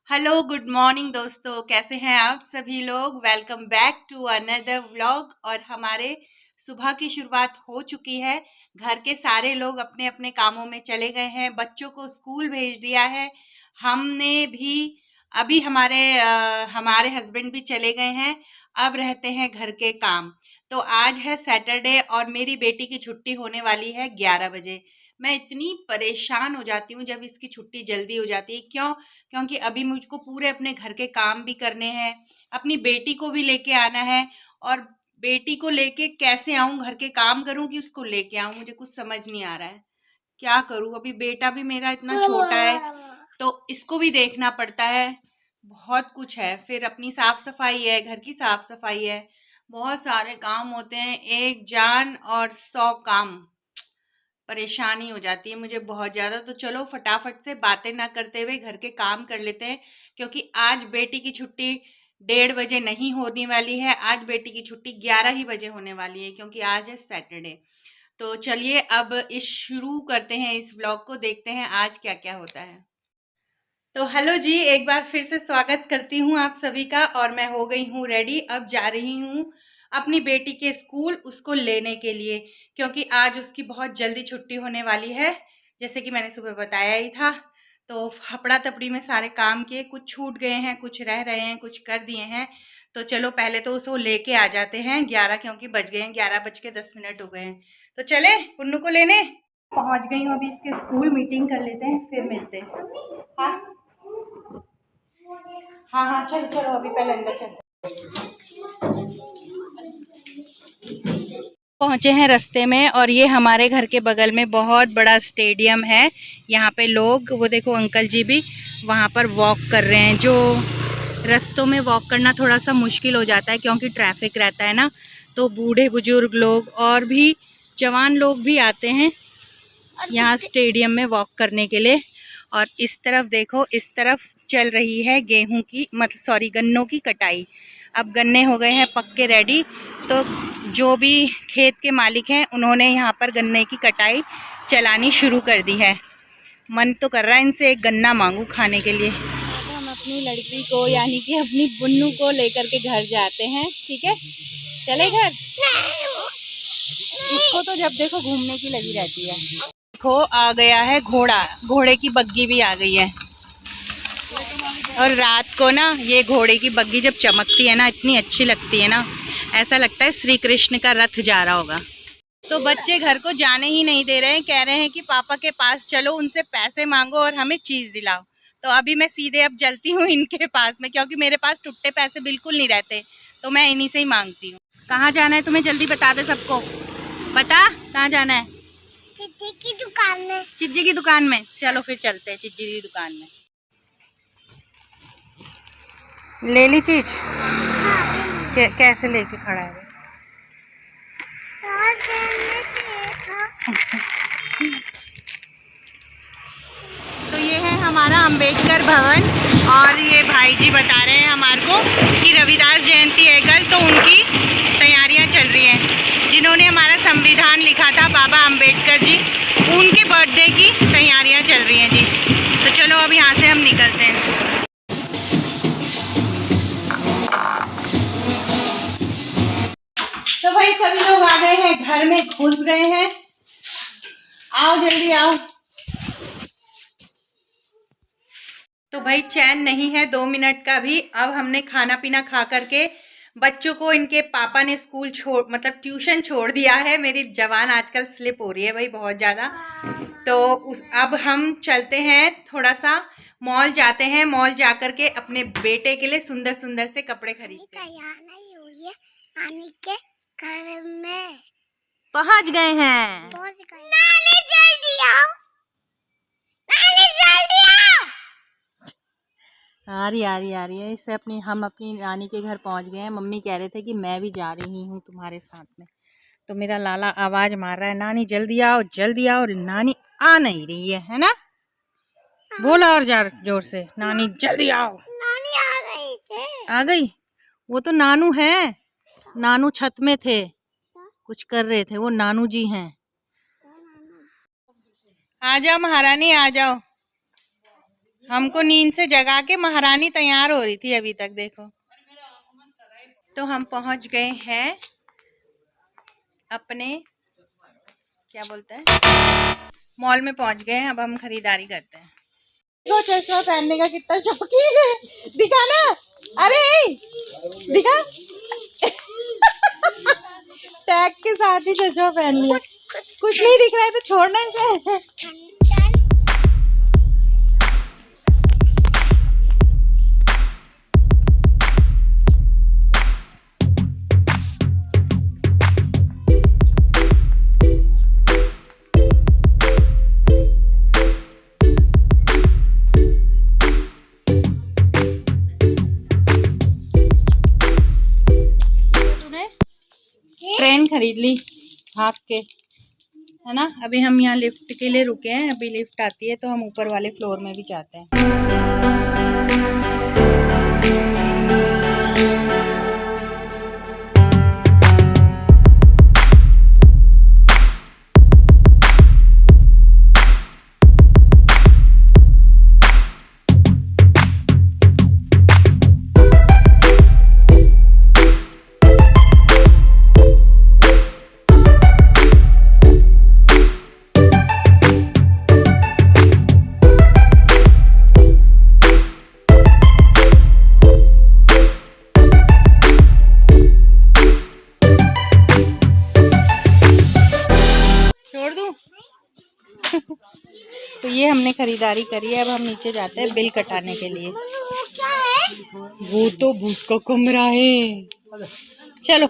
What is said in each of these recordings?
Hello good morning दोस्तों, कैसे हैं आप सभी लोग। Welcome back to another vlog. और हमारे सुबह की शुरुआत हो चुकी है। घर के सारे लोग अपने अपने कामों में चले गए हैं, बच्चों को स्कूल भेज दिया है। हमने भी अभी हमारे हस्बैंड भी चले गए हैं। अब रहते हैं घर के काम। तो आज है सैटरडे और मेरी बेटी की छुट्टी होने वाली है 11 बजे। मैं इतनी परेशान हो जाती हूँ जब इसकी छुट्टी जल्दी हो जाती है। क्यों? क्योंकि अभी मुझको पूरे अपने घर के काम भी करने हैं, अपनी बेटी को भी लेके आना है। और बेटी को लेके कैसे आऊं, घर के काम करूं कि उसको लेके आऊं, मुझे कुछ समझ नहीं आ रहा है। क्या करूं? अभी बेटा भी मेरा इतना छोटा है तो इसको भी देखना पड़ता है। बहुत कुछ है, फिर अपनी साफ सफाई है, घर की साफ सफाई है, बहुत सारे काम होते हैं। एक जान और 100 काम। परेशानी हो जाती है मुझे बहुत ज़्यादा। तो चलो फटाफट से बातें ना करते हुए घर के काम कर लेते हैं, क्योंकि आज बेटी की छुट्टी 1:30 बजे नहीं होने वाली है। आज बेटी की छुट्टी 11 ही बजे होने वाली है, क्योंकि आज है सैटरडे। तो चलिए अब इस शुरू करते हैं, इस व्लॉग को देखते हैं आज क्या क्या होता है। तो हेलो जी, एक बार फिर से स्वागत करती हूँ आप सभी का। और मैं हो गई हूँ रेडी, अब जा रही हूँ अपनी बेटी के स्कूल उसको लेने के लिए, क्योंकि आज उसकी बहुत जल्दी छुट्टी होने वाली है, जैसे कि मैंने सुबह बताया ही था। तो हपड़ा तपड़ी में सारे काम किए, कुछ छूट गए हैं, कुछ रह रहे हैं, कुछ कर दिए हैं। तो चलो पहले तो उसको लेके आ जाते हैं 11, क्योंकि बज गए हैं 11:10 हो गए हैं। तो चले पुन्नू को लेने। पहुंच गई हूँ, अभी इसके स्कूल मीटिंग कर लेते हैं फिर मिलते हैं। हाँ हाँ हाँ, चलो चलो अभी पहले अंदर चलते। पहुंचे हैं रास्ते में, और ये हमारे घर के बगल में बहुत बड़ा स्टेडियम है। यहाँ पे लोग, वो देखो अंकल जी भी वहाँ पर वॉक कर रहे हैं। जो रास्तों में वॉक करना थोड़ा सा मुश्किल हो जाता है क्योंकि ट्रैफिक रहता है ना, तो बूढ़े बुजुर्ग लोग और भी जवान लोग भी आते हैं यहाँ स्टेडियम में वॉक करने के लिए। और इस तरफ देखो, इस तरफ चल रही है गेहूं की, मतलब सॉरी, गन्नों की कटाई। अब गन्ने हो गए हैं पक्के रेडी। तो जो भी खेत के मालिक हैं उन्होंने यहाँ पर गन्ने की कटाई चलानी शुरू कर दी है। मन तो कर रहा है इनसे एक गन्ना मांगू खाने के लिए। हम अपनी लड़की को यानी कि अपनी बुन्नू को लेकर के घर जाते हैं। ठीक है, चले घर। इसको तो जब देखो घूमने की लगी रहती है। देखो आ गया है घोड़ा, घोड़े की बग्गी भी आ गई है। और रात को ना ये घोड़े की बग्गी जब चमकती है ना, इतनी अच्छी लगती है ना, ऐसा लगता है श्री कृष्ण का रथ जा रहा होगा। तो बच्चे घर को जाने ही नहीं दे रहे हैं, कह रहे हैं कि पापा के पास चलो, उनसे पैसे मांगो और हमें चीज दिलाओ। तो अभी मैं सीधे अब चलती हूँ इनके पास में, क्योंकि मेरे पास टुट्टे पैसे बिल्कुल नहीं रहते, तो मैं इन्हीं से ही मांगती हूँ। कहाँ जाना है तुम्हें? जल्दी बता दे सबको, बता कहाँ जाना है। चिज्जी की दुकान में। चिज्जी की दुकान में, चलो फिर चलते हैं चिज्जी की दुकान में। ले ली चीज? कैसे लेके खड़ा है? तो ये है हमारा अंबेडकर भवन, और ये भाई जी बता रहे हैं हमारे को कि रविदास जयंती है कल, तो उनकी तैयारियां चल रही हैं। जिन्होंने हमारा संविधान लिखा था, बाबा अंबेडकर जी, उनके बर्थडे की तैयारियां चल रही हैं जी। तो चलो अब यहाँ से हम निकलते हैं। तो भाई सभी लोग आ गए हैं, घर में घुस गए हैं। आओ जल्दी आओ। तो भाई चैन नहीं है 2 मिनट का भी। अब हमने खाना पीना खा करके बच्चों को इनके पापा ने स्कूल मतलब ट्यूशन छोड़ दिया है। मेरी जवान आजकल स्लिप हो रही है भाई बहुत ज़्यादा। तो अब हम चलते हैं, थोड़ा सा मॉल जाते हैं। मॉल जा करके अपने बेटे के लिए सुंदर सुंदर से कपड़े खरीदते हैं। नानी के घर में पहुंच गए हैं। नानी जल्दी आओ, नानी जल्दी आओ। आ रही है इससे हम अपनी नानी के घर पहुंच गए हैं। मम्मी कह रहे थे कि मैं भी जा रही हूँ तुम्हारे साथ में, तो मेरा लाला आवाज मार रहा है, नानी जल्दी आओ जल्दी आओ। नानी आ नहीं रही है ना? बोला और जोर से, नानी जल्दी आओ। नानी आ गई थे। आ गई? वो तो नानू है, नानू छत में थे, कुछ कर रहे थे, वो नानू जी हैं। आ जाओ महारानी आ जाओ। हमको नींद से जगा के महारानी तैयार हो रही थी अभी तक, देखो। तो हम पहुंच गए हैं अपने, क्या बोलते हैं, मॉल में पहुंच गए हैं। अब हम खरीदारी करते हैं। तो चश्मा पहनने का कितना शौकीन है, दिखा ना। अरे दिखा टैग के साथ ही चश्मा पहन लिया। कुछ नहीं दिख रहा है तो छोड़ना इसे। ट्रेन खरीद ली भाग के, है ना। अभी हम यहाँ लिफ्ट के लिए रुके हैं, अभी लिफ्ट आती है तो हम ऊपर वाले फ्लोर में भी जाते हैं। तो ये हमने खरीदारी करी है। अब हम नीचे जाते हैं बिल कटाने के लिए। वो तो भूत का कमरा है। चलो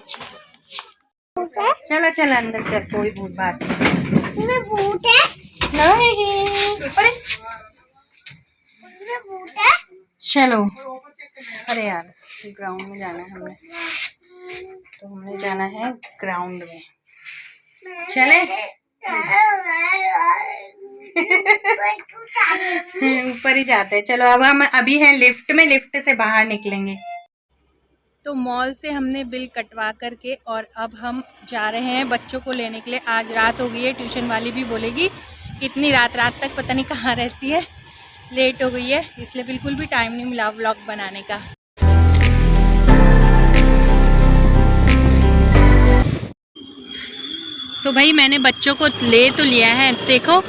चलो चलो अंदर चल, कोई भूत बात नहीं। भूत है नहीं। चलो, अरे यार ग्राउंड में जाना है हमने, तो हमने जाना है ग्राउंड में। चले ऊपर ही जाते हैं। चलो अब हम अभी हैं लिफ्ट में, लिफ्ट से बाहर निकलेंगे। तो मॉल से हमने बिल कटवा करके और अब हम जा रहे हैं बच्चों को लेने के लिए। आज रात हो गई है, ट्यूशन वाली भी बोलेगी इतनी रात तक पता नहीं कहाँ रहती है, लेट हो गई है, इसलिए बिल्कुल भी टाइम नहीं मिला व्लॉग बनाने का। तो भाई मैंने बच्चों को ले तो लिया है। देखो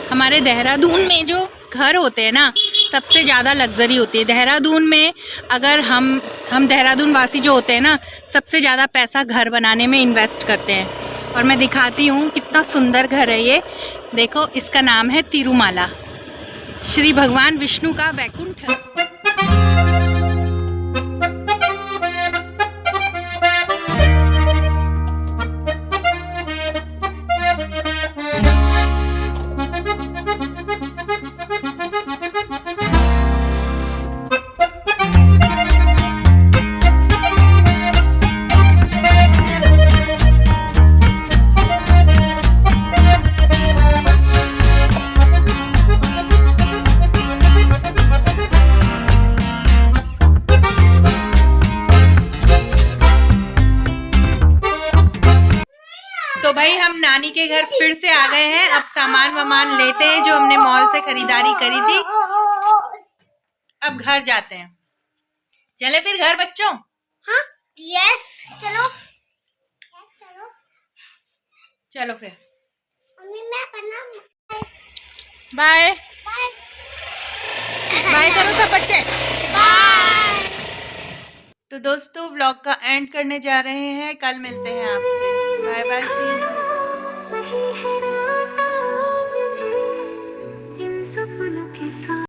हमारे देहरादून में जो घर होते हैं ना, सबसे ज़्यादा लग्जरी होती है देहरादून में। अगर हम देहरादून वासी जो होते हैं ना, सबसे ज़्यादा पैसा घर बनाने में इन्वेस्ट करते हैं। और मैं दिखाती हूँ कितना सुंदर घर है ये। देखो इसका नाम है तिरुमाला, श्री भगवान विष्णु का वैकुंठ। तो भाई हम नानी के घर फिर से आ गए हैं। अब सामान वामान लेते हैं जो हमने मॉल से खरीदारी करी थी। अब घर जाते हैं। चले फिर घर बच्चों? हाँ यस चलो। चलो फिर मम्मी मैं बाय बाय करो सब बच्चे, बाय। तो दोस्तों व्लॉग का एंड करने जा रहे हैं, कल मिलते हैं आपसे। Bye bye, see you soon.